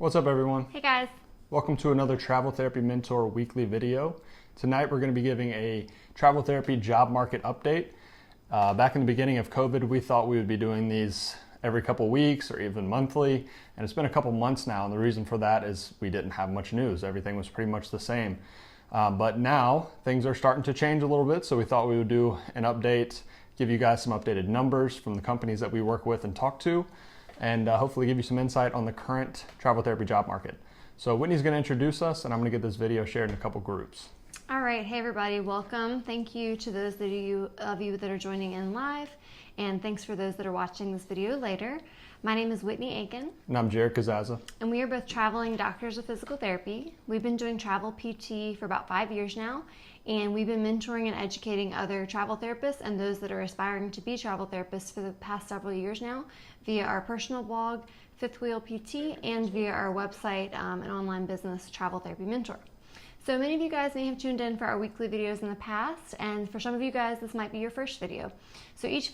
What's up, everyone? Hey guys. Welcome to another Travel Therapy Mentor weekly video. Tonight we're going to be giving a travel therapy job market update. Back in the beginning of COVID, we thought we would be doing these every couple weeks or even monthly, and it's been a couple months now, and the reason for that is we didn't have much news. Everything was pretty much the same. But now things are starting to change a little bit, so we thought we would do an update, give you guys some updated numbers from the companies that we work with and talk to, and hopefully give you some insight on the current travel therapy job market. So Whitney's going to introduce us, and I'm going to get this video shared in a couple groups. All right, hey everybody, welcome. Thank you to those of you that are joining in live, and thanks for those that are watching this video later. My name is Whitney Aiken. And I'm Jared Kazaza. And we are both traveling doctors of physical therapy. We've been doing travel PT for about 5 years now, and we've been mentoring and educating other travel therapists and those that are aspiring to be travel therapists for the past several years now via our personal blog, Fifth Wheel PT, and via our website and online business, Travel Therapy Mentor. So many of you guys may have tuned in for our weekly videos in the past, and for some of you guys, this might be your first video. So each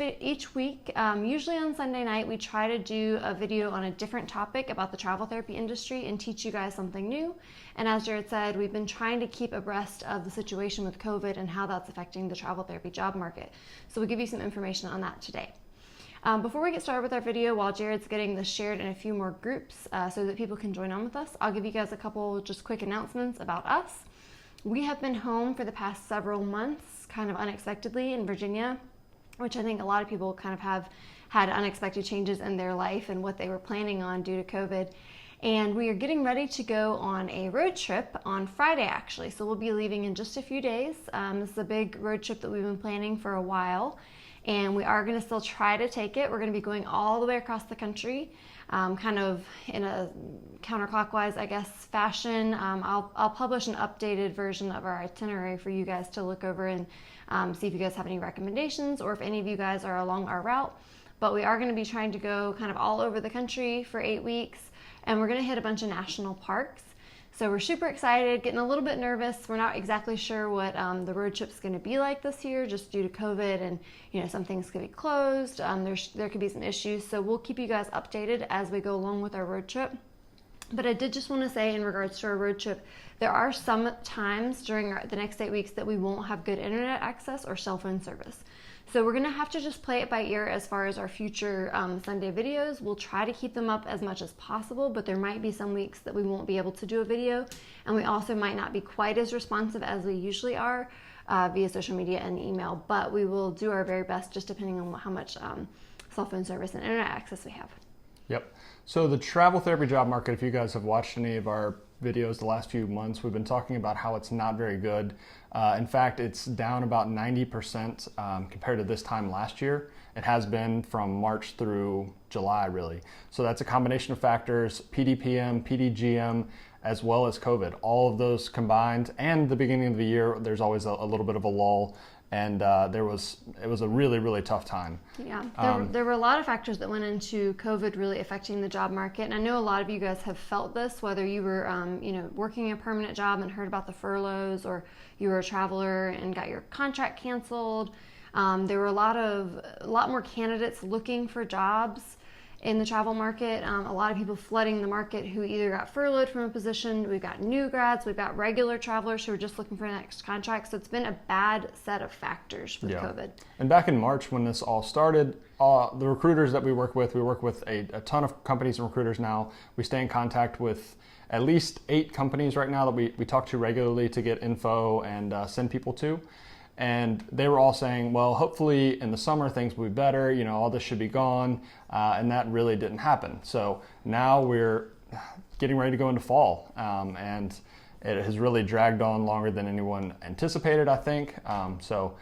week, usually on Sunday night, we try to do a video on a different topic about the travel therapy industry and teach you guys something new. And as Jared said, we've been trying to keep abreast of the situation with COVID and how that's affecting the travel therapy job market. So we'll give you some information on that today. Before we get started with our video, while Jared's getting this shared in a few more groups so that people can join on with us, I'll give you guys a couple just quick announcements about us. We have been home for the past several months, kind of unexpectedly in Virginia, which I think a lot of people kind of have had unexpected changes in their life and what they were planning on due to COVID. And we are getting ready to go on a road trip on Friday, actually. So we'll be leaving in just a few days. This is a big road trip that we've been planning for a while. And we are going to still try to take it. We're going to be going all the way across the country, kind of in a counterclockwise, I guess, fashion. I'll publish an updated version of our itinerary for you guys to look over and see if you guys have any recommendations or if any of you guys are along our route. But we are going to be trying to go kind of all over the country for 8 weeks, and we're going to hit a bunch of national parks. So we're super excited, getting a little bit nervous. We're not exactly sure what the road trip's going to be like this year, just due to COVID, and some things could be closed. There could be some issues, so we'll keep you guys updated as we go along with our road trip. But I did just want to say, in regards to our road trip, there are some times during the next 8 weeks that we won't have good internet access or cell phone service. So we're going to have to just play it by ear as far as our future Sunday videos. We'll try to keep them up as much as possible, but there might be some weeks that we won't be able to do a video, and we also might not be quite as responsive as we usually are via social media and email, but we will do our very best just depending on how much cell phone service and internet access we have. Yep. So the travel therapy job market, if you guys have watched any of our videos the last few months, we've been talking about how it's not very good. In fact, it's down about 90% compared to this time last year. It has been from March through July, really. So that's a combination of factors: PDPM, PDGM, as well as COVID. All of those combined, and the beginning of the year, there's always a little bit of a lull. And it was a really, really tough time. Yeah, there were a lot of factors that went into COVID really affecting the job market. And I know a lot of you guys have felt this, whether you were working a permanent job and heard about the furloughs, or you were a traveler and got your contract canceled. There were a lot more candidates looking for jobs in the travel market. A lot of people flooding the market who either got furloughed from a position. We've got new grads, we've got regular travelers who are just looking for the next contract. So it's been a bad set of factors with COVID. And back in March when this all started, the recruiters that we work with a ton of companies and recruiters now. We stay in contact with at least 8 companies right now that we talk to regularly to get info and send people to. And they were all saying, well, hopefully in the summer things will be better, all this should be gone, and that really didn't happen. So now we're getting ready to go into fall, and it has really dragged on longer than anyone anticipated, I think. So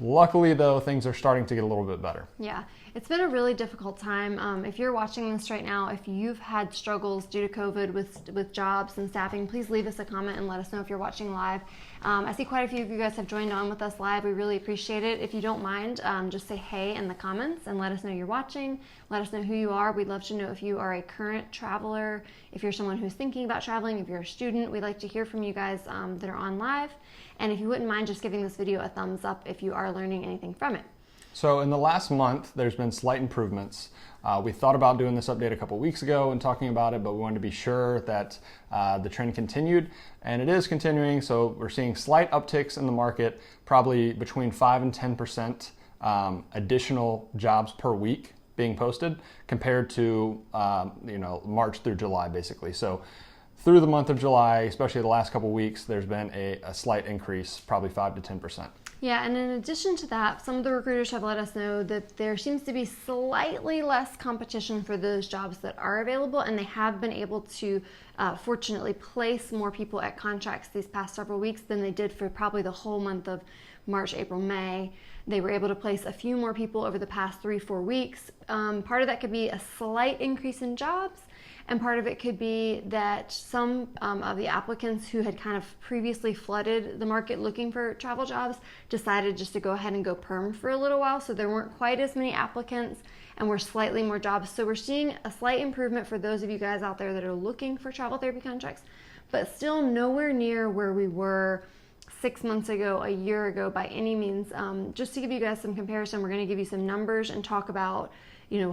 luckily, though, things are starting to get a little bit better. Yeah, it's been a really difficult time. If you're watching this right now, if you've had struggles due to COVID with jobs and staffing, please leave us a comment and let us know if you're watching live. I see quite a few of you guys have joined on with us live. We really appreciate it. If you don't mind, just say hey in the comments and let us know you're watching. Let us know who you are. We'd love to know if you are a current traveler, if you're someone who's thinking about traveling, if you're a student. We'd like to hear from you guys that are on live. And if you wouldn't mind just giving this video a thumbs up if you are learning anything from it. So in the last month, there's been slight improvements. We thought about doing this update a couple weeks ago and talking about it, but we wanted to be sure that the trend continued, and it is continuing. So we're seeing slight upticks in the market, probably between 5 and 10% additional jobs per week being posted compared to March through July, basically. So through the month of July, especially the last couple weeks, there's been a slight increase, probably 5 to 10%. Yeah, and in addition to that, some of the recruiters have let us know that there seems to be slightly less competition for those jobs that are available, and they have been able to fortunately place more people at contracts these past several weeks than they did for probably the whole month of March, April, May. They were able to place a few more people over the past 3-4 weeks. Part of that could be a slight increase in jobs, and part of it could be that some of the applicants who had kind of previously flooded the market looking for travel jobs decided just to go ahead and go perm for a little while. So there weren't quite as many applicants and were slightly more jobs. So we're seeing a slight improvement for those of you guys out there that are looking for travel therapy contracts, but still nowhere near where we were 6 months ago, a year ago by any means. Just to give you guys some comparison, we're going to give you some numbers and talk about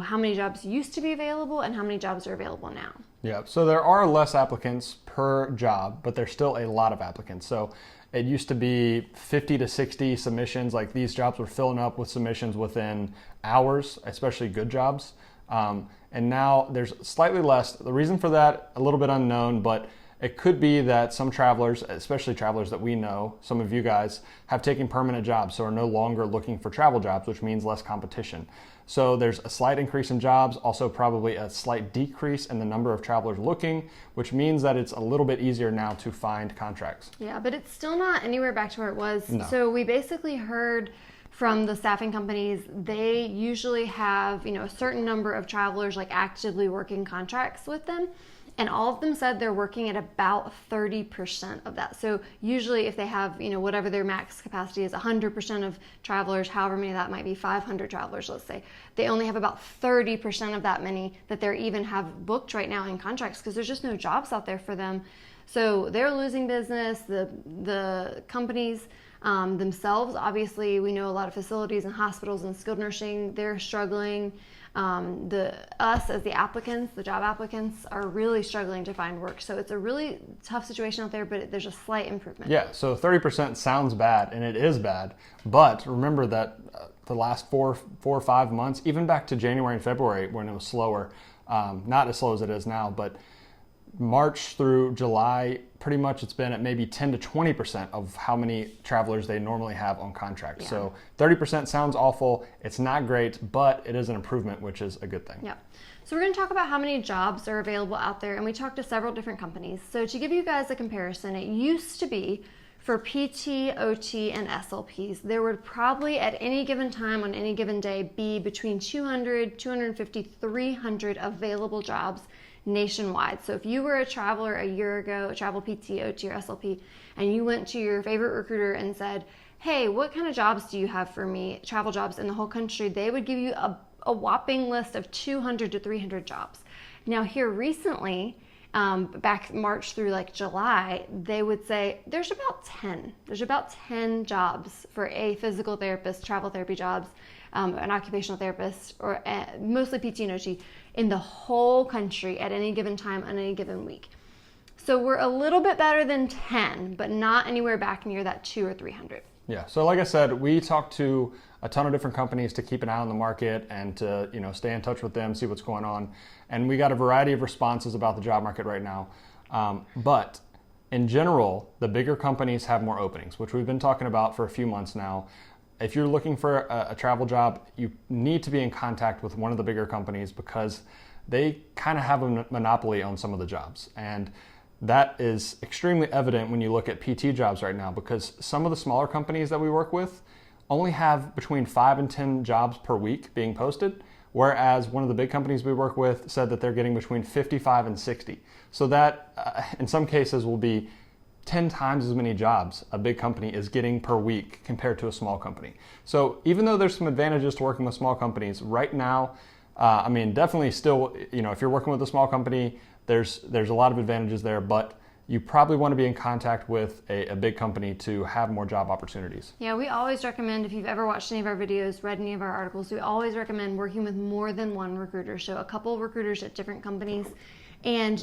how many jobs used to be available and how many jobs are available now. Yeah, so there are less applicants per job, but there's still a lot of applicants. So it used to be 50 to 60 submissions. Like, these jobs were filling up with submissions within hours, especially good jobs. And now there's slightly less. The reason for that, a little bit unknown, but it could be that some travelers, especially travelers that we know, some of you guys, have taken permanent jobs, so are no longer looking for travel jobs, which means less competition. So there's a slight increase in jobs, also probably a slight decrease in the number of travelers looking, which means that it's a little bit easier now to find contracts. Yeah, but it's still not anywhere back to where it was. No. So we basically heard from the staffing companies, they usually have, a certain number of travelers like actively working contracts with them. And all of them said they're working at about 30% of that. So usually if they have, whatever their max capacity is, 100% of travelers, however many that might be, 500 travelers, let's say, they only have about 30% of that many that they even have booked right now in contracts because there's just no jobs out there for them. So they're losing business. The companies themselves, obviously, we know a lot of facilities and hospitals and skilled nursing, they're struggling. Us as the applicants, the job applicants, are really struggling to find work. So it's a really tough situation out there, but there's a slight improvement. Yeah, so 30% sounds bad, and it is bad. But remember that the last four or 5 months, even back to January and February when it was slower, not as slow as it is now, but March through July, pretty much it's been at maybe 10 to 20% of how many travelers they normally have on contract. Yeah. So 30% sounds awful. It's not great, but it is an improvement, which is a good thing. Yeah. So we're going to talk about how many jobs are available out there, and we talked to several different companies. So to give you guys a comparison, it used to be for PT, OT, and SLPs, there would probably at any given time on any given day be between 200, 250, 300 available jobs nationwide. So if you were a traveler a year ago, a travel PT, OT, or SLP, and you went to your favorite recruiter and said, hey, what kind of jobs do you have for me, travel jobs in the whole country, they would give you a whopping list of 200 to 300 jobs. Now here recently, back March through like July, they would say there's about 10 jobs for a physical therapist, travel therapy jobs, an occupational therapist, or mostly PT and OT in the whole country at any given time on any given week. So we're a little bit better than 10, but not anywhere back near that 200 or 300. Yeah, so like I said, we talked to a ton of different companies to keep an eye on the market and to stay in touch with them, see what's going on. And we got a variety of responses about the job market right now. But in general, the bigger companies have more openings, which we've been talking about for a few months now. If you're looking for a travel job, you need to be in contact with one of the bigger companies because they kind of have a monopoly on some of the jobs. And that is extremely evident when you look at PT jobs right now, because some of the smaller companies that we work with only have between 5 and 10 jobs per week being posted, whereas one of the big companies we work with said that they're getting between 55 and 60. So that in some cases will be 10 times as many jobs a big company is getting per week compared to a small company. So even though there's some advantages to working with small companies right now, definitely still, if you're working with a small company, there's a lot of advantages there, but you probably want to be in contact with a big company to have more job opportunities. Yeah, we always recommend, if you've ever watched any of our videos, read any of our articles, we always recommend working with more than one recruiter. So a couple of recruiters at different companies. And,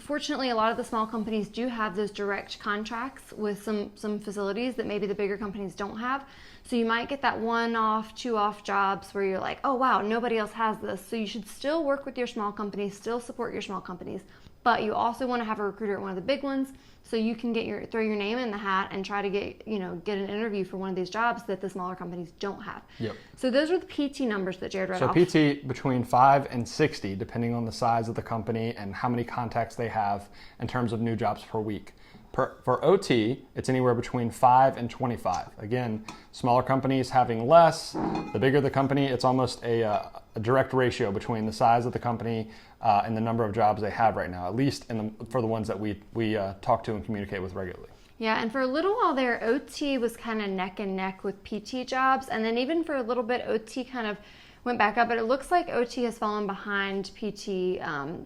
fortunately, a lot of the small companies do have those direct contracts with some facilities that maybe the bigger companies don't have. So you might get that one-off, two-off jobs where you're like, oh, wow, nobody else has this. So you should still work with your small companies, still support your small companies. But you also want to have a recruiter at one of the big ones so you can throw your name in the hat and try to get an interview for one of these jobs that the smaller companies don't have. Yep. So those are the PT numbers that Jared read off. So PT between 5 and 60, depending on the size of the company and how many contacts they have in terms of new jobs per week. For OT, it's anywhere between 5 and 25. Again, smaller companies having less. The bigger the company, it's almost a direct ratio between the size of the company and the number of jobs they have right now, at least for the ones that we talk to and communicate with regularly. Yeah, and for a little while there, OT was kind of neck and neck with PT jobs. And then even for a little bit, OT kind of went back up, but it looks like OT has fallen behind PT.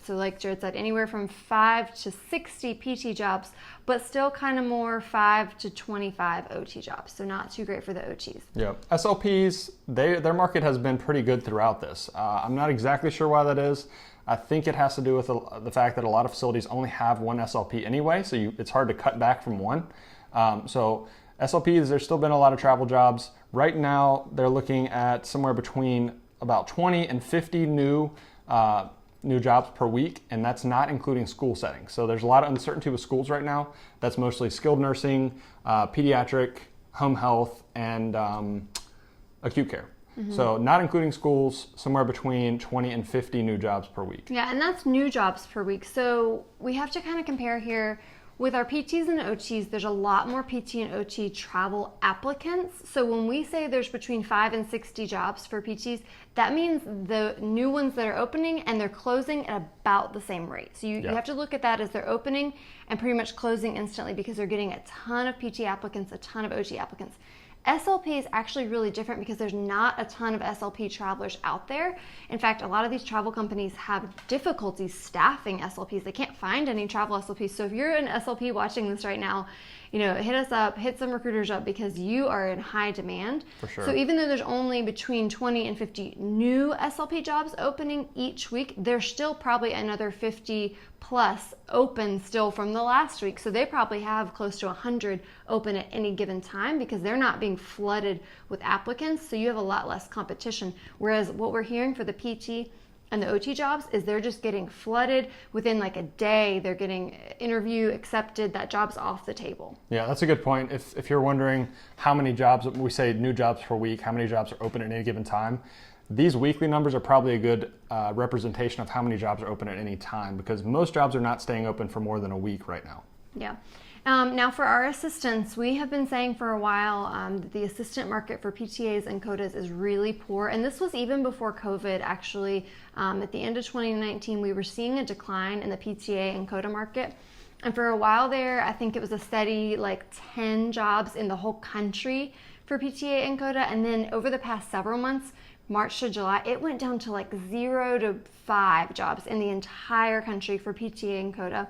So like Jared said, anywhere from 5 to 60 PT jobs, but still kind of more 5 to 25 OT jobs. So not too great for the OTs. Yeah, SLPs, their market has been pretty good throughout this. I'm not exactly sure why that is. I think it has to do with the fact that a lot of facilities only have one SLP anyway, so it's hard to cut back from one. So SLPs, there's still been a lot of travel jobs. Right now, they're looking at somewhere between about 20 and 50 new jobs per week, and that's not including school settings. So there's a lot of uncertainty with schools right now. That's mostly skilled nursing, pediatric, home health, and acute care. Mm-hmm. So not including schools, somewhere between 20 and 50 new jobs per week. Yeah, and that's new jobs per week. So we have to kind of compare here. With our PTs and OTs, there's a lot more PT and OT travel applicants. So when we say there's between 5 and 60 jobs for PTs, that means the new ones that are opening and they're closing at about the same rate. So you have to look at that as they're opening and pretty much closing instantly because they're getting a ton of PT applicants, a ton of OT applicants. SLP is actually really different because there's not a ton of SLP travelers out there. In fact, a lot of these travel companies have difficulty staffing SLPs. They can't find any travel SLPs. So if you're an SLP watching this right now, hit us up, hit some recruiters up because you are in high demand. For sure. So even though there's only between 20 and 50 new SLP jobs opening each week, there's still probably another 50 plus open still from the last week. So they probably have close to 100 open at any given time because they're not being flooded with applicants. So you have a lot less competition. Whereas what we're hearing for the PT and the OT jobs is they're just getting flooded within like a day. They're getting interview accepted. That job's off the table. Yeah, that's a good point. If you're wondering how many jobs, we say new jobs per week, how many jobs are open at any given time, these weekly numbers are probably a good representation of how many jobs are open at any time because most jobs are not staying open for more than a week right now. Yeah. Now for our assistants, we have been saying for a while that the assistant market for PTAs and CODAs is really poor. And this was even before COVID, actually. At the end of 2019, we were seeing a decline in the PTA and CODA market. And for a while there, I think it was a steady 10 jobs in the whole country for PTA and CODA. And then over the past several months, March to July, it went down to 0 to 5 jobs in the entire country for PTA and CODA.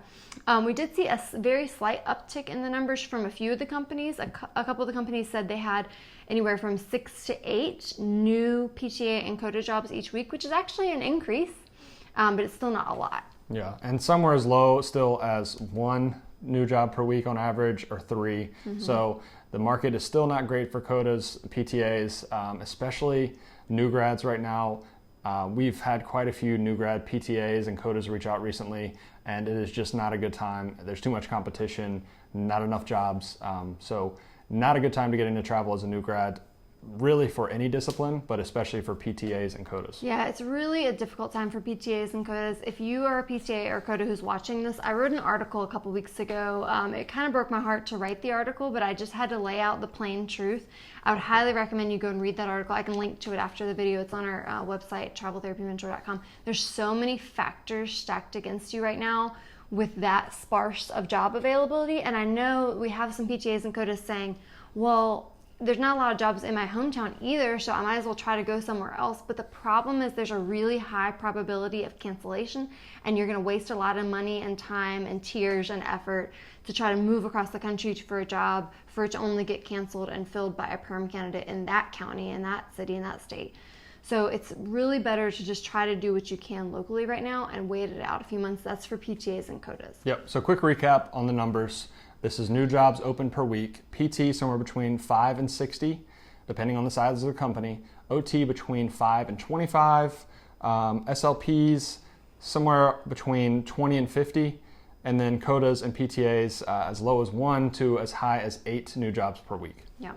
We did see a very slight uptick in the numbers from a few of the companies. A couple of the companies said they had anywhere from 6 to 8 new PTA and CODA jobs each week, which is actually an increase, but it's still not a lot. Yeah, and some were as low still as 1 new job per week on average or 3. Mm-hmm. So the market is still not great for CODAs, PTAs, especially new grads right now. We've had quite a few new grad PTAs and CODAs reach out recently, and it is just not a good time. There's too much competition, not enough jobs. So not a good time to get into travel as a new grad, really for any discipline, but especially for PTAs and CODAs. Yeah, it's really a difficult time for PTAs and CODAs. If you are a PTA or CODA who's watching this, I wrote an article a couple weeks ago. It kind of broke my heart to write the article, but I just had to lay out the plain truth. I would highly recommend you go and read that article. I can link to it after the video. It's on our website, traveltherapymentor.com. There's so many factors stacked against you right now with that sparse of job availability. And I know we have some PTAs and CODAs saying, well, there's not a lot of jobs in my hometown either, so I might as well try to go somewhere else. But the problem is there's a really high probability of cancellation, and you're going to waste a lot of money and time and tears and effort to try to move across the country for a job for it to only get canceled and filled by a perm candidate in that county, in that city, in that state. So it's really better to just try to do what you can locally right now and wait it out a few months. That's for PTAs and CODAs. Yep, so quick recap on the numbers. This is new jobs open per week. PT somewhere between 5 and 60, depending on the size of the company. OT between 5 and 25. SLPs somewhere between 20 and 50. And then CODAs and PTAs as low as 1 to as high as 8 new jobs per week. Yeah.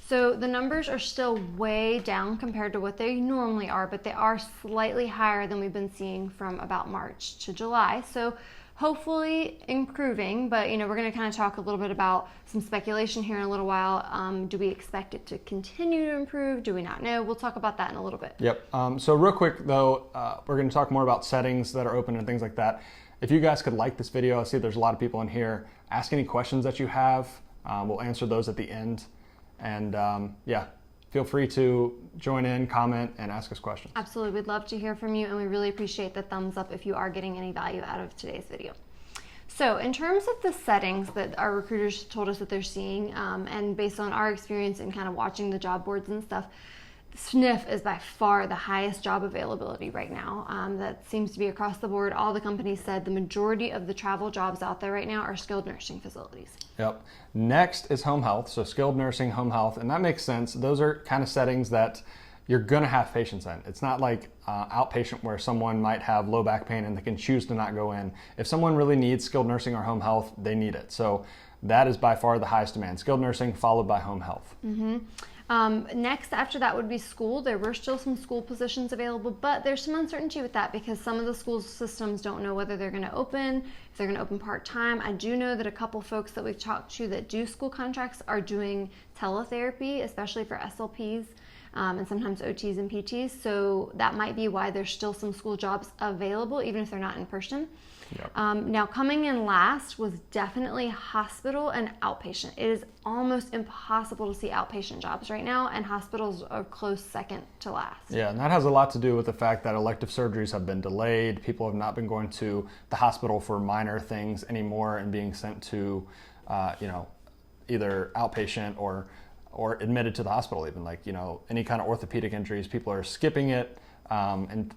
So the numbers are still way down compared to what they normally are, but they are slightly higher than we've been seeing from about March to July. So hopefully improving, but we're going to kind of talk a little bit about some speculation here in a little while. Do we expect it to continue to improve? Do we not know? We'll talk about that in a little bit. Yep. So real quick though, we're going to talk more about settings that are open and things like that. If you guys could like this video, I see there's a lot of people in here. Ask any questions that you have. We'll answer those at the end. And yeah, feel free to join in, comment, and ask us questions. Absolutely. We'd love to hear from you, and we really appreciate the thumbs up if you are getting any value out of today's video. So in terms of the settings that our recruiters told us that they're seeing, and based on our experience in kind of watching the job boards and stuff, SNF is by far the highest job availability right now. That seems to be across the board. All the companies said the majority of the travel jobs out there right now are skilled nursing facilities. Yep. Next is home health, so skilled nursing, home health, and that makes sense. Those are kind of settings that you're going to have patients in. It's not like outpatient where someone might have low back pain and they can choose to not go in. If someone really needs skilled nursing or home health, they need it. So that is by far the highest demand. Skilled nursing followed by home health. Mm-hmm. Next after that would be school. There were still some school positions available, but there's some uncertainty with that because some of the school systems don't know whether they're going to open, if they're going to open part-time. I do know that a couple folks that we've talked to that do school contracts are doing teletherapy, especially for SLPs. And sometimes OTs and PTs, so that might be why there's still some school jobs available, even if they're not in person. Yep. Now coming in last was definitely hospital and outpatient. It is almost impossible to see outpatient jobs right now, and hospitals are close second to last. Yeah, and that has a lot to do with the fact that elective surgeries have been delayed. People have not been going to the hospital for minor things anymore and being sent to, either outpatient or admitted to the hospital even, like, any kind of orthopedic injuries, people are skipping it and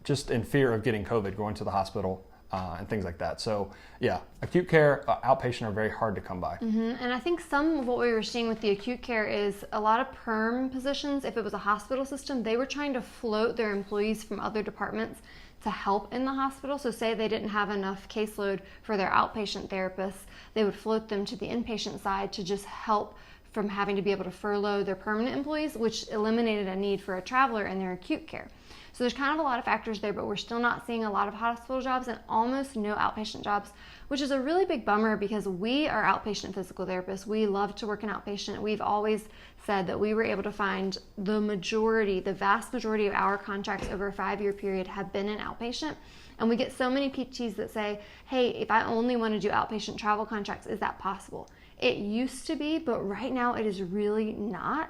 just in fear of getting COVID, going to the hospital and things like that. So yeah, acute care, outpatient are very hard to come by. Mm-hmm. And I think some of what we were seeing with the acute care is a lot of perm positions. If it was a hospital system, they were trying to float their employees from other departments to help in the hospital. So say they didn't have enough caseload for their outpatient therapists, they would float them to the inpatient side to just help from having to be able to furlough their permanent employees, which eliminated a need for a traveler in their acute care. So there's kind of a lot of factors there, but we're still not seeing a lot of hospital jobs and almost no outpatient jobs, which is a really big bummer because we are outpatient physical therapists. We love to work in outpatient. We've always said that we were able to find the vast majority of our contracts over a 5-year period have been in outpatient. And we get so many PTs that say, hey, if I only want to do outpatient travel contracts, is that possible? It used to be, but right now it is really not.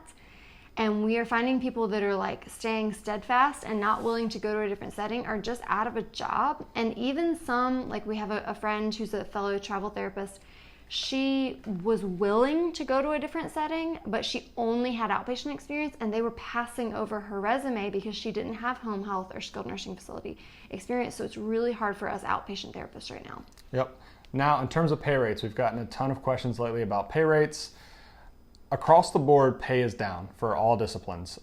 And we are finding people that are like staying steadfast and not willing to go to a different setting are just out of a job. And even some, like we have a friend who's a fellow travel therapist, she was willing to go to a different setting, but she only had outpatient experience, and they were passing over her resume because she didn't have home health or skilled nursing facility experience. So it's really hard for us outpatient therapists right now. Yep. Now, in terms of pay rates, we've gotten a ton of questions lately about pay rates. Across the board, pay is down for all disciplines.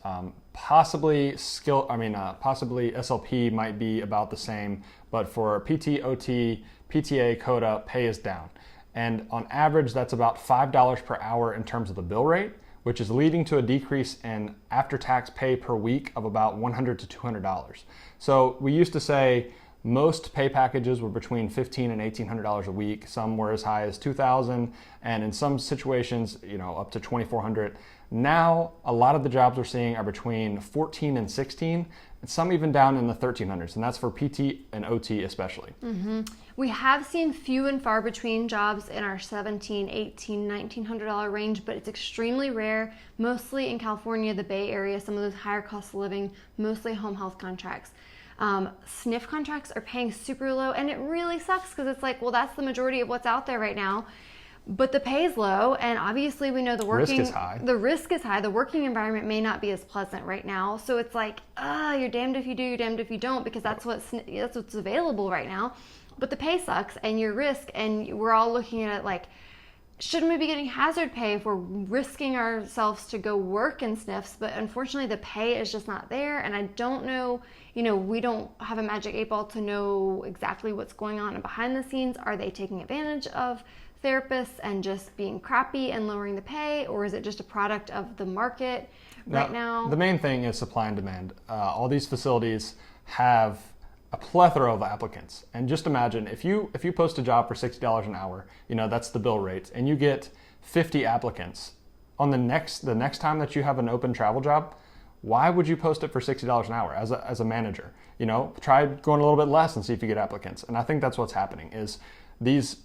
Possibly SLP might be about the same, but for PT, OT, PTA, CODA, pay is down. And on average, that's about $5 per hour in terms of the bill rate, which is leading to a decrease in after-tax pay per week of about $100 to $200. So we used to say most pay packages were between $1,500 and $1,800 a week. Some were as high as $2,000, and in some situations, up to $2,400. Now, a lot of the jobs we're seeing are between 14 and 16, and some even down in the 1300s, and that's for PT and OT especially. We have seen few and far between jobs in our $1,700, $1,800, $1,900 range, but it's extremely rare, mostly in California, the Bay Area, some of those higher cost of living, mostly home health contracts. SNF contracts are paying super low, and it really sucks because it's like, well, that's the majority of what's out there right now. But the pay is low, and obviously we know the risk is high. The working environment may not be as pleasant right now. So it's like, you're damned if you do, you're damned if you don't, because that's what's available right now. But the pay sucks, and your risk, and we're all looking at it like, shouldn't we be getting hazard pay if we're risking ourselves to go work in SNFs? But unfortunately, the pay is just not there, and I don't know, we don't have a magic 8-ball to know exactly what's going on behind the scenes. Are they taking advantage of therapists and just being crappy and lowering the pay, or is it just a product of the market right now? The main thing is supply and demand. All these facilities have a plethora of applicants, and just imagine if you post a job for $60 an hour, that's the bill rate, and you get 50 applicants on the next time that you have an open travel job. Why would you post it for $60 an hour as a manager? Try going a little bit less and see if you get applicants. And I think that's what's happening is these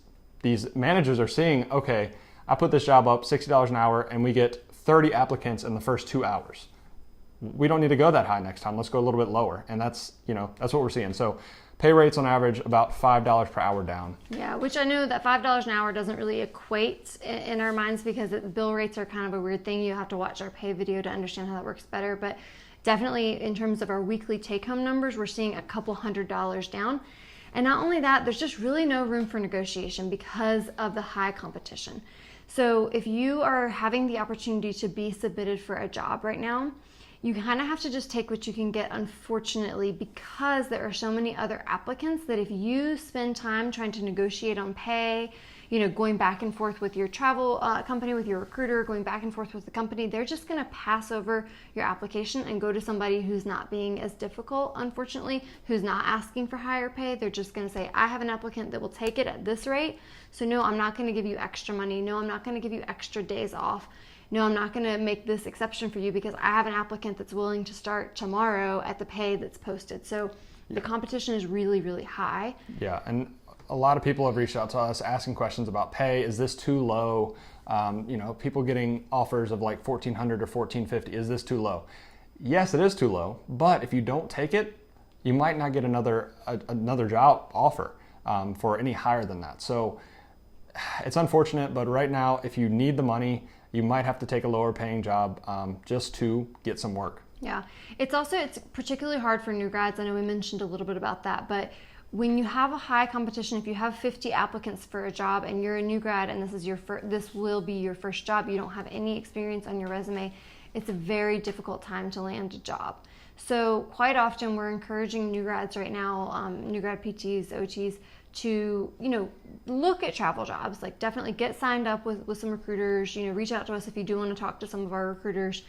managers are seeing, okay, I put this job up $60 an hour and we get 30 applicants in the first 2 hours. We don't need to go that high next time. Let's go a little bit lower. And that's what we're seeing. So pay rates on average about $5 per hour down. Yeah, which I know that $5 an hour doesn't really equate in our minds because bill rates are kind of a weird thing. You have to watch our pay video to understand how that works better. But definitely in terms of our weekly take-home numbers, we're seeing a couple $100s down. And not only that, there's just really no room for negotiation because of the high competition. So if you are having the opportunity to be submitted for a job right now, you kind of have to just take what you can get, unfortunately, because there are so many other applicants that if you spend time trying to negotiate on pay, going back and forth with your travel company, with your recruiter, going back and forth with the company, they're just going to pass over your application and go to somebody who's not being as difficult, unfortunately, who's not asking for higher pay. They're just going to say, I have an applicant that will take it at this rate. So no, I'm not going to give you extra money. No, I'm not going to give you extra days off. No, I'm not going to make this exception for you because I have an applicant that's willing to start tomorrow at the pay that's posted. So the competition is really, really high. Yeah, and a lot of people have reached out to us asking questions about pay. Is this too low? People getting offers of like $1,400 or $1,450. Is this too low? Yes, it is too low. But if you don't take it, you might not get another job offer for any higher than that. So it's unfortunate, but right now, if you need the money, you might have to take a lower paying job just to get some work. Yeah, it's particularly hard for new grads. I know we mentioned a little bit about that, but when you have a high competition, if you have 50 applicants for a job and you're a new grad and this will be your first job, you don't have any experience on your resume, it's a very difficult time to land a job. So quite often we're encouraging new grads right now, new grad PTs, OTs, to look at travel jobs. Like definitely get signed up with some recruiters. Reach out to us if you do want to talk to some of our recruiters.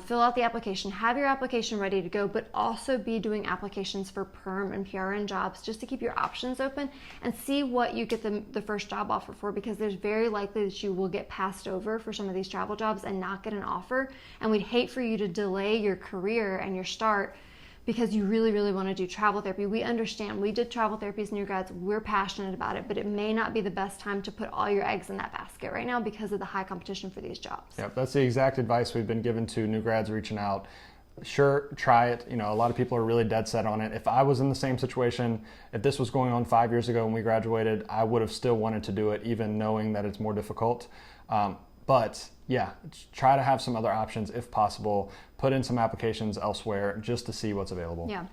Fill out the application, have your application ready to go, but also be doing applications for perm and PRN jobs just to keep your options open and see what you get the first job offer for, because there's very likely that you will get passed over for some of these travel jobs and not get an offer. And we'd hate for you to delay your career and your start because you really, really want to do travel therapy. We understand. We did travel therapy as new grads. We're passionate about it, but it may not be the best time to put all your eggs in that basket right now because of the high competition for these jobs. Yep, that's the exact advice we've been given to new grads reaching out. Sure, try it. A lot of people are really dead set on it. If I was in the same situation, if this was going on 5 years ago when we graduated, I would have still wanted to do it, even knowing that it's more difficult. But yeah, try to have some other options if possible. Put in some applications elsewhere just to see what's available. Yeah.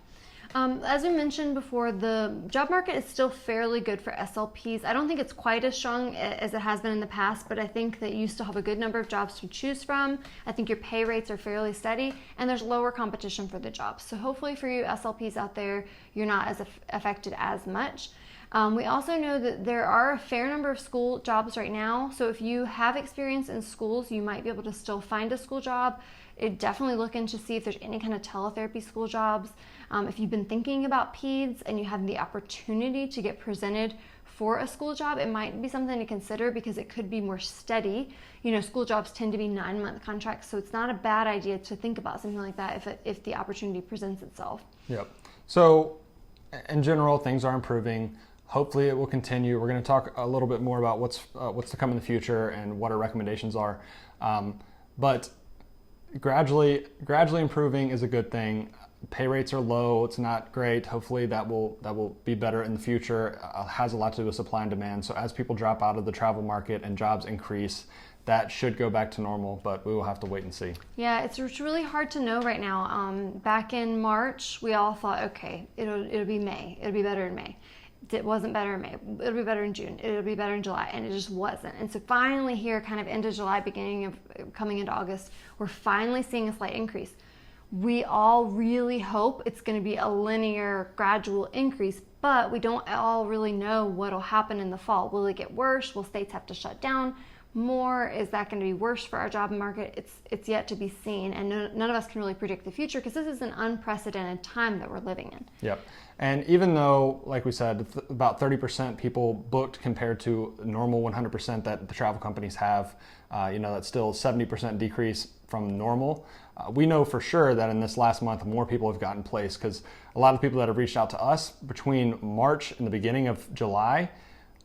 As we mentioned before, the job market is still fairly good for SLPs. I don't think it's quite as strong as it has been in the past, but I think that you still have a good number of jobs to choose from. I think your pay rates are fairly steady and there's lower competition for the jobs. So hopefully for you SLPs out there, you're not as affected as much. We also know that there are a fair number of school jobs right now. So if you have experience in schools, you might be able to still find a school job. Definitely look into see if there's any kind of teletherapy school jobs. If you've been thinking about peds and you have the opportunity to get presented for a school job, it might be something to consider because it could be more steady. School jobs tend to be 9-month contracts, so it's not a bad idea to think about something like that if the opportunity presents itself. Yep. So in general, things are improving. Hopefully it will continue. We're going to talk a little bit more about what's to come in the future and what our recommendations are. But gradually improving is a good thing. Pay rates are low. It's not great. Hopefully that will be better in the future. Has a lot to do with supply and demand. So as people drop out of the travel market and jobs increase, that should go back to normal, but we will have to wait and see. Yeah, it's really hard to know right now. Back in March, we all thought, okay, it'll be May. It'll be better in May. It wasn't better in May. It'll be better in June. It'll be better in July. And it just wasn't. And so finally here, kind of end of July, beginning of coming into August, we're finally seeing a slight increase. We all really hope it's going to be a linear, gradual increase, but we don't all really know what'll happen in the fall. Will it get worse? Will states have to shut down more? Is that going to be worse for our job market? It's yet to be seen, and none of us can really predict the future because this is an unprecedented time that we're living in. Yep. And even though, like we said, about 30% people booked compared to normal 100% that the travel companies have, that's still 70% decrease from normal. We know for sure that in this last month, more people have gotten placed because a lot of people that have reached out to us between March and the beginning of July,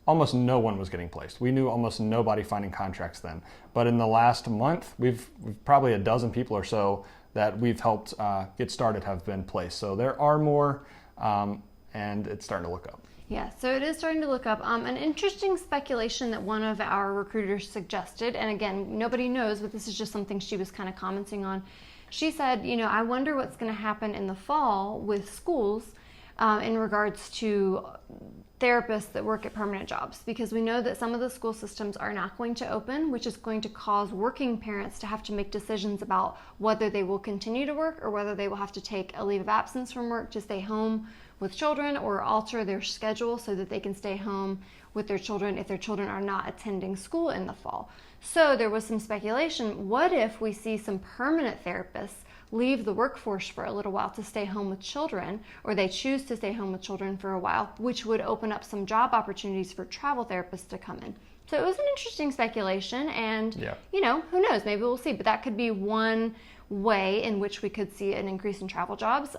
almost no one was getting placed. We knew almost nobody finding contracts then. But in the last month, we've probably a dozen people or so that we've helped get started have been placed. So there are more, and it's starting to look up. Yeah, so it is starting to look up. An interesting speculation that one of our recruiters suggested, and again, nobody knows, but this is just something she was kind of commenting on. She said, I wonder what's going to happen in the fall with schools in regards to therapists that work at permanent jobs, because we know that some of the school systems are not going to open, which is going to cause working parents to have to make decisions about whether they will continue to work or whether they will have to take a leave of absence from work to stay home with children or alter their schedule so that they can stay home with their children if their children are not attending school in the fall. So there was some speculation, what if we see some permanent therapists leave the workforce for a little while to stay home with children, or they choose to stay home with children for a while, which would open up some job opportunities for travel therapists to come in. So it was an interesting speculation, and who knows, maybe we'll see, but that could be one way in which we could see an increase in travel jobs.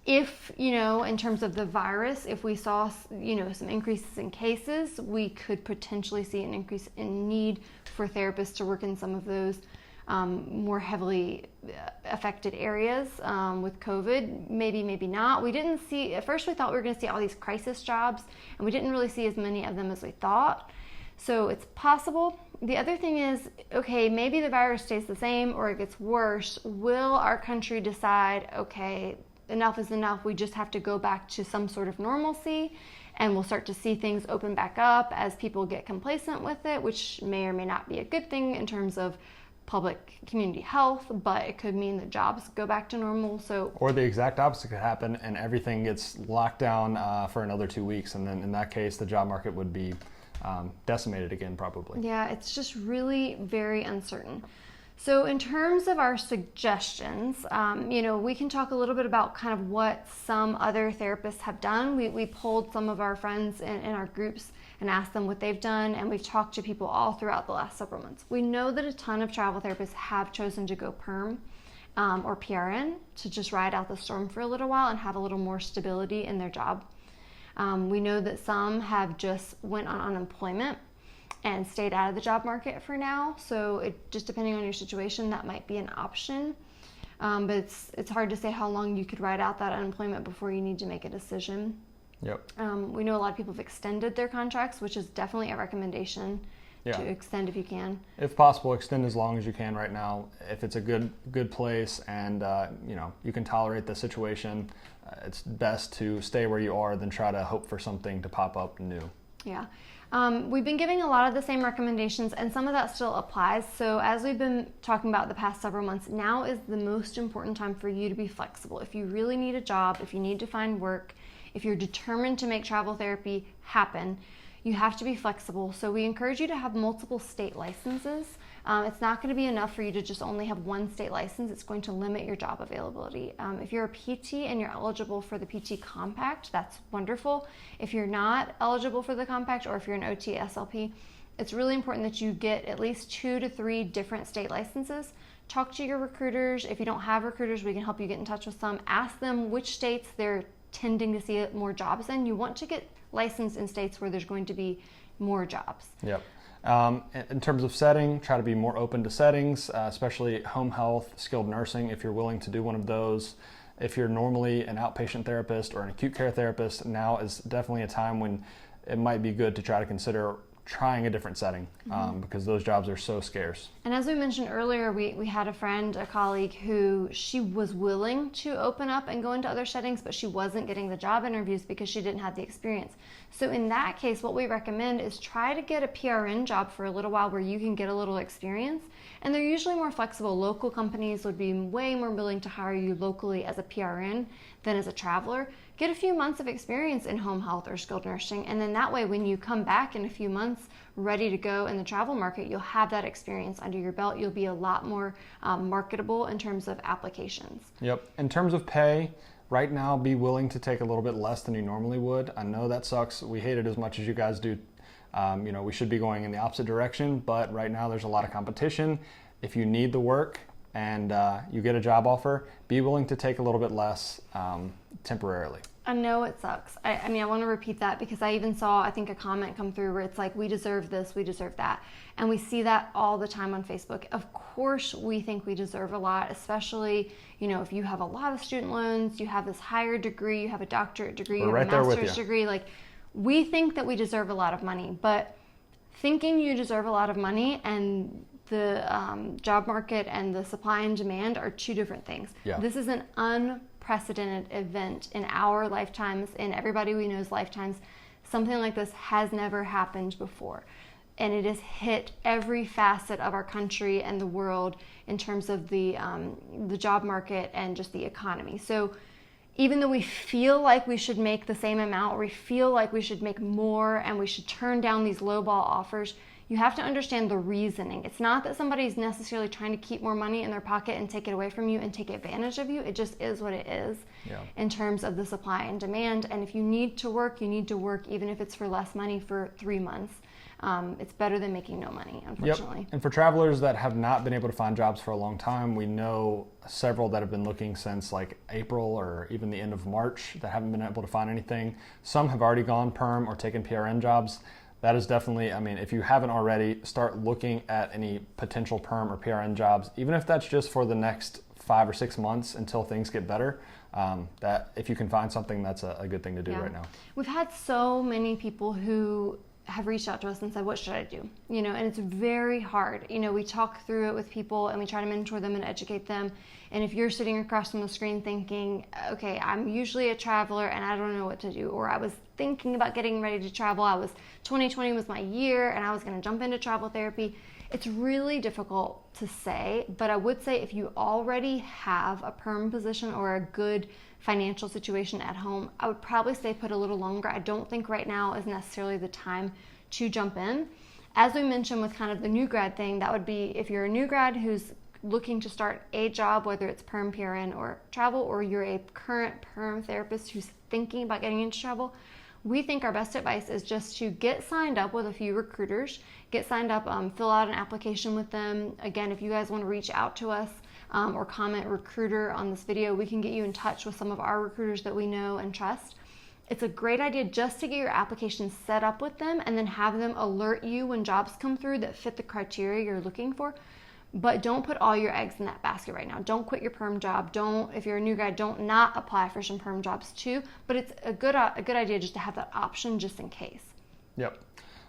If, in terms of the virus, if we saw, some increases in cases, we could potentially see an increase in need for therapists to work in some of those more heavily affected areas with COVID. Maybe not. We didn't see, at first we thought we were going to see all these crisis jobs, and we didn't really see as many of them as we thought. So it's possible. The other thing is, okay, maybe the virus stays the same or it gets worse. Will our country decide, okay, enough is enough, we just have to go back to some sort of normalcy, and we'll start to see things open back up as people get complacent with it, which may or may not be a good thing in terms of public community health, but it could mean that jobs go back to normal. Or the exact opposite could happen and everything gets locked down for another 2 weeks, and then in that case the job market would be decimated again probably. Yeah, it's just really very uncertain. So in terms of our suggestions, we can talk a little bit about kind of what some other therapists have done. We polled some of our friends in our groups and asked them what they've done, and we've talked to people all throughout the last several months. We know that a ton of travel therapists have chosen to go perm or PRN to just ride out the storm for a little while and have a little more stability in their job. We know that some have just went on unemployment and stayed out of the job market for now. So it just depending on your situation, that might be an option. But it's hard to say how long you could ride out that unemployment before you need to make a decision. Yep. We know a lot of people have extended their contracts, which is definitely a recommendation to extend if you can. If possible, extend as long as you can right now. If it's a good place and you can tolerate the situation, it's best to stay where you are than try to hope for something to pop up new. Yeah. We've been giving a lot of the same recommendations, and some of that still applies. So as we've been talking about the past several months, now is the most important time for you to be flexible. If you really need a job, if you need to find work, if you're determined to make travel therapy happen, you have to be flexible. So we encourage you to have multiple state licenses. It's not going to be enough for you to just only have one state license. It's going to limit your job availability. If you're a PT and you're eligible for the PT Compact, that's wonderful. If you're not eligible for the Compact, or if you're an OT SLP, it's really important that you get at least 2 to 3 different state licenses. Talk to your recruiters. If you don't have recruiters, we can help you get in touch with some. Ask them which states they're tending to see more jobs in. You want to get licensed in states where there's going to be more jobs. Yep. In terms of setting, try to be more open to settings, especially home health, skilled nursing, if you're willing to do one of those. If you're normally an outpatient therapist or an acute care therapist, now is definitely a time when it might be good to try to consider trying a different setting, because those jobs are so scarce. And as we mentioned earlier, we had a friend, a colleague, who she was willing to open up and go into other settings, but she wasn't getting the job interviews because she didn't have the experience. So in that case, what we recommend is try to get a PRN job for a little while where you can get a little experience. And they're usually more flexible. Local companies would be way more willing to hire you locally as a PRN than as a traveler. Get a few months of experience in home health or skilled nursing, and then that way when you come back in a few months ready to go in the travel market, you'll have that experience under your belt. You'll be a lot more marketable in terms of applications. Yep. In terms of pay, right now be willing to take a little bit less than you normally would. I know that sucks. We hate it as much as you guys do. We should be going in the opposite direction, but right now there's a lot of competition. If you need the work and you get a job offer, be willing to take a little bit less temporarily. I know it sucks. I want to repeat that because I even saw, I think, a comment come through where it's like, we deserve this, we deserve that. And we see that all the time on Facebook. Of course, we think we deserve a lot, especially, if you have a lot of student loans, you have this higher degree, you have a doctorate degree, you have a master's degree. Like, we think that we deserve a lot of money, but thinking you deserve a lot of money and the job market and the supply and demand are two different things. Yeah. This is an unprecedented event in our lifetimes, in everybody we know's lifetimes. Something like this has never happened before. And it has hit every facet of our country and the world in terms of the job market and just the economy. So even though we feel like we should make the same amount, or we feel like we should make more and we should turn down these lowball offers, you have to understand the reasoning. It's not that somebody's necessarily trying to keep more money in their pocket and take it away from you and take advantage of you. It just is what it is in terms of the supply and demand. And if you need to work, you need to work, even if it's for less money for 3 months. It's better than making no money, unfortunately. Yep. And for travelers that have not been able to find jobs for a long time, we know several that have been looking since like April or even the end of March that haven't been able to find anything. Some have already gone perm or taken PRN jobs. That is definitely, if you haven't already, start looking at any potential perm or PRN jobs, even if that's just for the next 5 or 6 months until things get better. That if you can find something, that's a good thing to do right now. We've had so many people who have reached out to us and said, what should I do? And it's very hard. We talk through it with people and we try to mentor them and educate them. And if you're sitting across from the screen thinking, okay, I'm usually a traveler and I don't know what to do, or I was thinking about getting ready to travel, 2020 was my year and I was going to jump into travel therapy. It's really difficult to say, but I would say if you already have a perm position or a good financial situation at home, I would probably stay put a little longer. I don't think right now is necessarily the time to jump in. As we mentioned with kind of the new grad thing, that would be if you're a new grad who's looking to start a job, whether it's perm, PRN, or travel, or you're a current perm therapist who's thinking about getting into travel, we think our best advice is just to get signed up with a few recruiters, get signed up, fill out an application with them. Again, if you guys want to reach out to us or comment recruiter on this video, we can get you in touch with some of our recruiters that we know and trust. It's a great idea just to get your application set up with them and then have them alert you when jobs come through that fit the criteria you're looking for. But don't put all your eggs in that basket right now. Don't quit your perm job. If you're a new grad, don't not apply for some perm jobs too. But it's a good idea just to have that option just in case. Yep.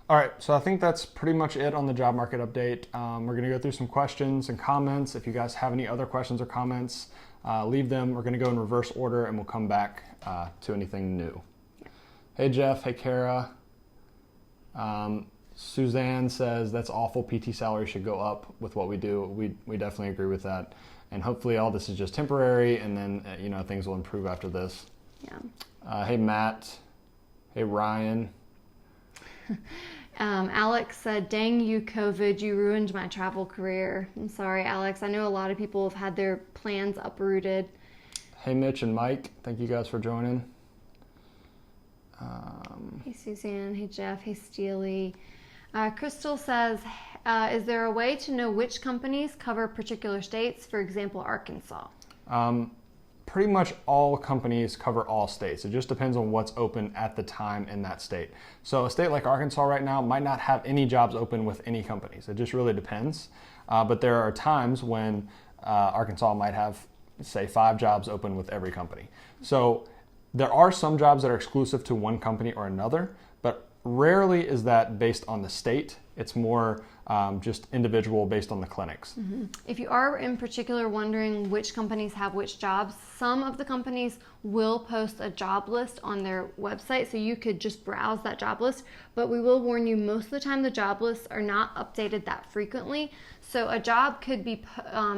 All right, so I think that's pretty much it on the job market update. We're going to go through some questions and comments. If you guys have any other questions or comments, leave them. We're going to go in reverse order and we'll come back to anything new. Hey Jeff, hey Kara. Suzanne says that's awful. PT salary should go up with what we do. We definitely agree with that. And hopefully all this is just temporary and then things will improve after this. Yeah. Hey, Matt. Hey, Ryan. Alex said, dang you, COVID, you ruined my travel career. I'm sorry, Alex. I know a lot of people have had their plans uprooted. Hey, Mitch and Mike. Thank you guys for joining. Hey, Suzanne. Hey, Jeff. Hey, Steely. Crystal says, is there a way to know which companies cover particular states, for example, Arkansas? Pretty much all companies cover all states. It just depends on what's open at the time in that state. So a state like Arkansas right now might not have any jobs open with any companies. It just really depends. But there are times when Arkansas might have, say, 5 jobs open with every company. So there are some jobs that are exclusive to one company or another, but rarely is that based on the state. It's more just individual based on the clinics. Mm-hmm. If you are in particular wondering which companies have which jobs, some of the companies will post a job list on their website, so you could just browse that job list. But we will warn you, most of the time the job lists are not updated that frequently. So a job could be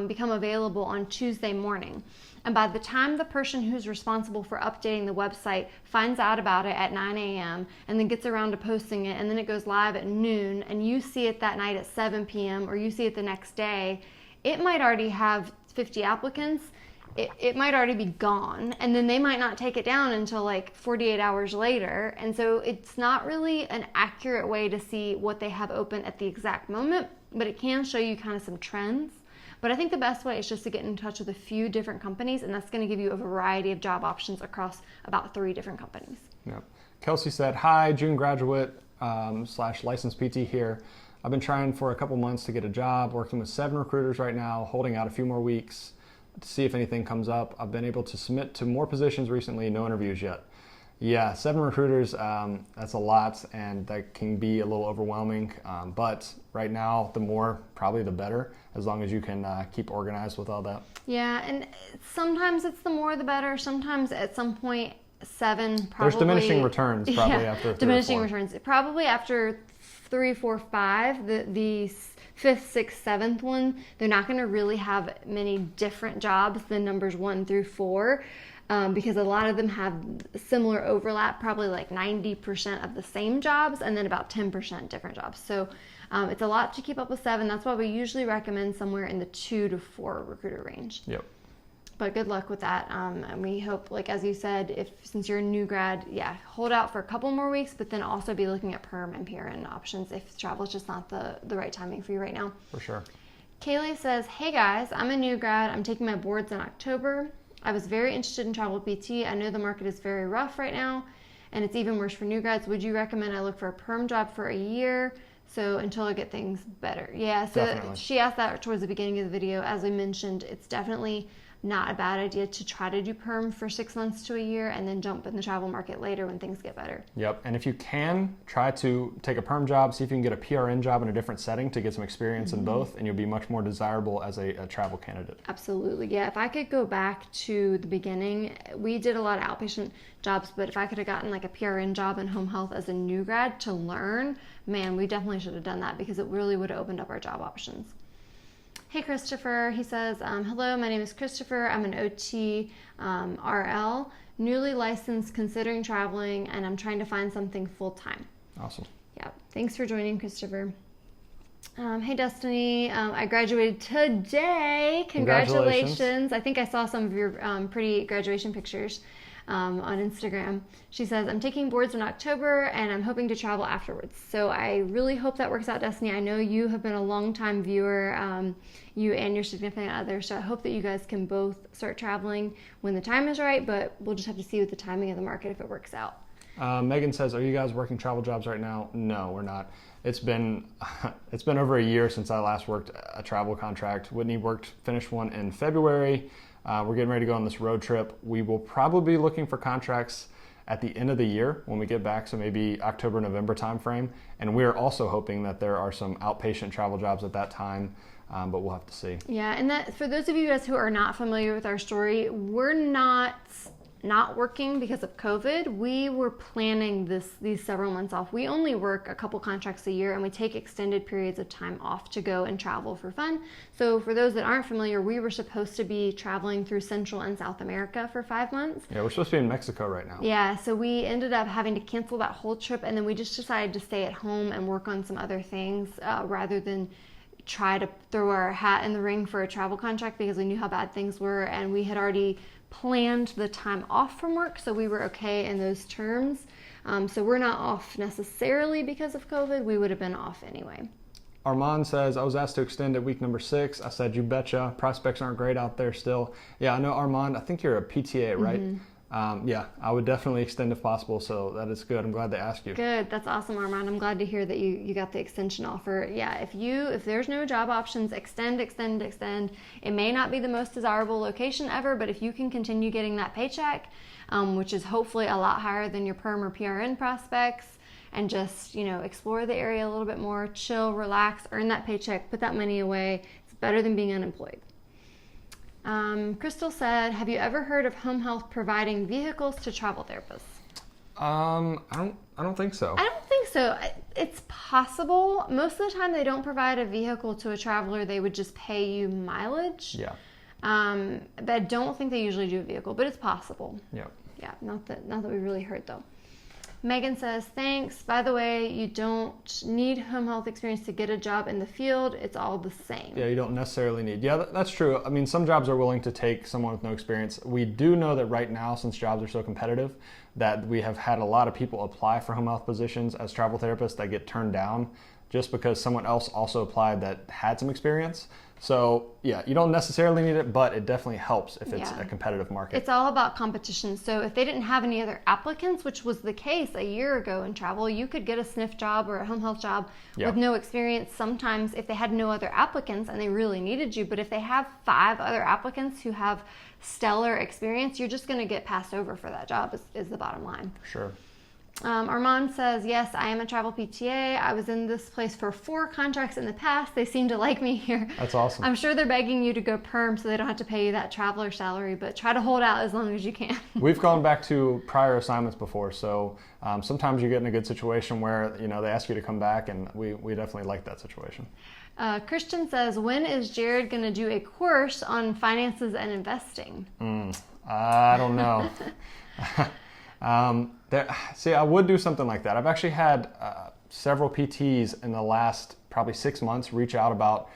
become available on Tuesday morning. And by the time the person who's responsible for updating the website finds out about it at 9 a.m. and then gets around to posting it, and then it goes live at noon, and you see it that night at 7 p.m. or you see it the next day, it might already have 50 applicants. It might already be gone, and then they might not take it down until like 48 hours later. And so it's not really an accurate way to see what they have open at the exact moment, but it can show you kind of some trends. But I think the best way is just to get in touch with a few different companies, and that's going to give you a variety of job options across about 3 different companies. Yep. Kelsey said, hi, June graduate / licensed PT here. I've been trying for a couple months to get a job, working with 7 recruiters right now, holding out a few more weeks to see if anything comes up. I've been able to submit to more positions recently, no interviews yet. Yeah, 7 recruiters, that's a lot, and that can be a little overwhelming. But right now, the more, probably the better, as long as you can keep organized with all that. Yeah, and sometimes it's the more the better. Sometimes at some point, 7 probably... There's diminishing returns probably after 3 diminishing or 4. returns. Probably after 3, 4, 5, the 5th, 6th, 7th one, they're not going to really have many different jobs than numbers 1 through 4. Because a lot of them have similar overlap, probably like 90% of the same jobs and then about 10% different jobs. So it's a lot to keep up with 7. That's why we usually recommend somewhere in the 2 to 4 recruiter range. Yep. But good luck with that. And we hope, like as you said, since you're a new grad, hold out for a couple more weeks, but then also be looking at perm and PRN options if travel is just not the right timing for you right now. For sure. Kaylee says, hey guys, I'm a new grad. I'm taking my boards in October. I was very interested in travel PT. I know the market is very rough right now, and it's even worse for new grads. Would you recommend I look for a perm job for a year, so until I get things better? Yeah, so definitely. She asked that towards the beginning of the video. As I mentioned, it's definitely not a bad idea to try to do perm for 6 months to a year and then jump in the travel market later when things get better. Yep, and if you can, try to take a perm job, see if you can get a PRN job in a different setting to get some experience in both, and you'll be much more desirable as a travel candidate. Absolutely, yeah. If I could go back to the beginning, we did a lot of outpatient jobs, but if I could have gotten like a PRN job in home health as a new grad to learn, man, we definitely should have done that because it really would have opened up our job options. Hey Christopher, he says, hello, my name is Christopher. I'm an OT RL, newly licensed, considering traveling, and I'm trying to find something full-time. Awesome. Yeah, thanks for joining, Christopher. Hey Destiny, I graduated today. Congratulations. I think I saw some of your pretty graduation pictures on Instagram. She says, I'm taking boards in October and I'm hoping to travel afterwards. So I really hope that works out, Destiny. I know you have been a long-time viewer, you and your significant other, so I hope that you guys can both start traveling when the time is right, but we'll just have to see with the timing of the market if it works out. Megan says, are you guys working travel jobs right now? No, we're not. It's been over a year since I last worked a travel contract. Whitney finished one in February. We're getting ready to go on this road trip. We will probably be looking for contracts at the end of the year when we get back, so maybe October, November timeframe. And we're also hoping that there are some outpatient travel jobs at that time, but we'll have to see. Yeah, and that for those of you guys who are not familiar with our story, we're not not working because of COVID, we were planning these several months off. We only work a couple contracts a year, and we take extended periods of time off to go and travel for fun. So for those that aren't familiar, we were supposed to be traveling through Central and South America for 5 months. Yeah, we're supposed to be in Mexico right now. Yeah, so we ended up having to cancel that whole trip, and then we just decided to stay at home and work on some other things rather than try to throw our hat in the ring for a travel contract, because we knew how bad things were, and we had already planned the time off from work, so we were okay in those terms. So we're not off necessarily because of COVID. We would have been off anyway. Armand says, I was asked to extend at week number 6. I said, you betcha. Prospects aren't great out there still. Yeah, I know, Armand. I think you're a PTA, right? Mm-hmm. Yeah, I would definitely extend if possible, so that is good. I'm glad they asked you. Good. That's awesome, Armand. I'm glad to hear that you got the extension offer. Yeah, if there's no job options, extend. It may not be the most desirable location ever, but if you can continue getting that paycheck, which is hopefully a lot higher than your perm or PRN prospects, and just, explore the area a little bit more, chill, relax, earn that paycheck, put that money away. It's better than being unemployed. Crystal said, have you ever heard of home health providing vehicles to travel therapists? I don't think so. I don't think so. It's possible. Most of the time they don't provide a vehicle to a traveler. They would just pay you mileage. Yeah. But I don't think they usually do a vehicle, but it's possible. Yeah. Yeah, not that we really heard though. Megan says, thanks. By the way, you don't need home health experience to get a job in the field. It's all the same. Yeah, you don't necessarily need. Yeah, that's true. I mean, some jobs are willing to take someone with no experience. We do know that right now, since jobs are so competitive, that we have had a lot of people apply for home health positions as travel therapists that get turned down just because someone else also applied that had some experience. So yeah, you don't necessarily need it, but it definitely helps if it's a competitive market. It's all about competition. So if they didn't have any other applicants, which was the case a year ago in travel, you could get a sniff job or a home health job with no experience sometimes if they had no other applicants and they really needed you. But if they have 5 other applicants who have stellar experience, you're just going to get passed over for that job is the bottom line. Sure. Armand says, yes, I am a travel PTA. I was in this place for 4 contracts in the past. They seem to like me here. That's awesome. I'm sure they're begging you to go perm so they don't have to pay you that traveler salary, but try to hold out as long as you can. We've gone back to prior assignments before, so sometimes you get in a good situation where they ask you to come back, and we definitely like that situation. Christian says, when is Jared going to do a course on finances and investing? I don't know. I would do something like that. I've actually had several PTs in the last probably 6 months reach out about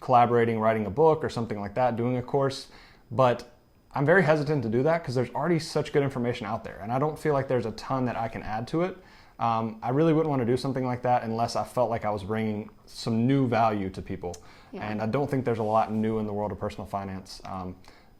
collaborating, writing a book or something like that, doing a course. But I'm very hesitant to do that because there's already such good information out there, and I don't feel like there's a ton that I can add to it. I really wouldn't want to do something like that unless I felt like I was bringing some new value to people. Yeah. And I don't think there's a lot new in the world of personal finance.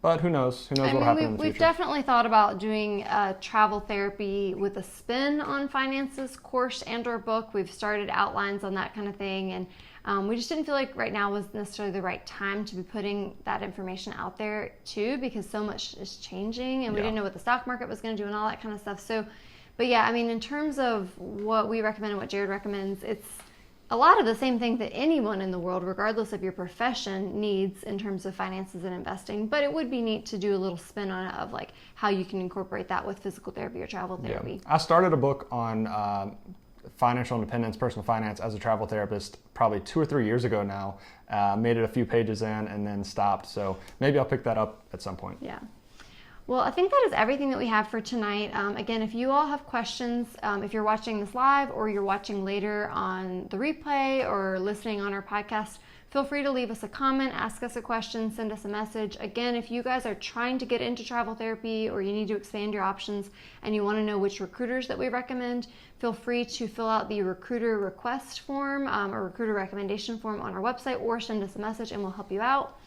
But who knows? Who knows what will happen in the future? We've definitely thought about doing a travel therapy with a spin on finances course and or book. We've started outlines on that kind of thing. And we just didn't feel like right now was necessarily the right time to be putting that information out there too, because so much is changing and we didn't know what the stock market was going to do and all that kind of stuff. So, but yeah, I mean, in terms of what we recommend and what Jared recommends, it's a lot of the same thing that anyone in the world, regardless of your profession, needs in terms of finances and investing. But it would be neat to do a little spin on it of like how you can incorporate that with physical therapy or travel therapy. Yeah. I started a book on financial independence, personal finance as a travel therapist probably 2 or 3 years ago now. Made it a few pages in and then stopped. So maybe I'll pick that up at some point. Yeah. Well, I think that is everything that we have for tonight. Again, if you all have questions, if you're watching this live or you're watching later on the replay or listening on our podcast, feel free to leave us a comment, ask us a question, send us a message. Again, if you guys are trying to get into travel therapy or you need to expand your options and you want to know which recruiters that we recommend, feel free to fill out the recruiter request form or recruiter recommendation form on our website or send us a message and we'll help you out.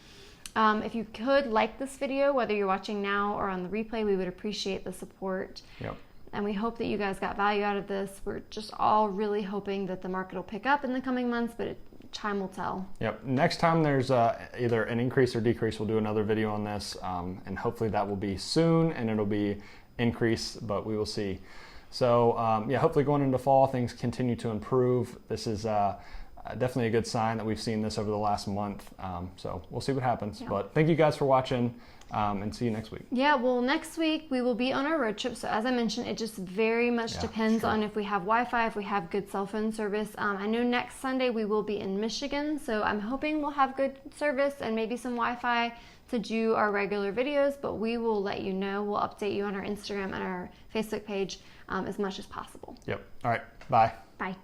If you could like this video, whether you're watching now or on the replay, we would appreciate the support. Yep. And we hope that you guys got value out of this. We're just all really hoping that the market will pick up in the coming months, but time will tell. Yep. Next time there's either an increase or decrease, we'll do another video on this. And hopefully that will be soon and it'll be increase, but we will see. So hopefully going into fall, things continue to improve. This is definitely a good sign that we've seen this over the last month. So we'll see what happens. Yeah. But thank you guys for watching, and see you next week. Yeah, well, next week we will be on our road trip. So as I mentioned, it just very much depends on if we have Wi-Fi, if we have good cell phone service. I know next Sunday we will be in Michigan, so I'm hoping we'll have good service and maybe some Wi-Fi to do our regular videos, but we will let you know. We'll update you on our Instagram and our Facebook page as much as possible. Yep. All right. Bye. Bye.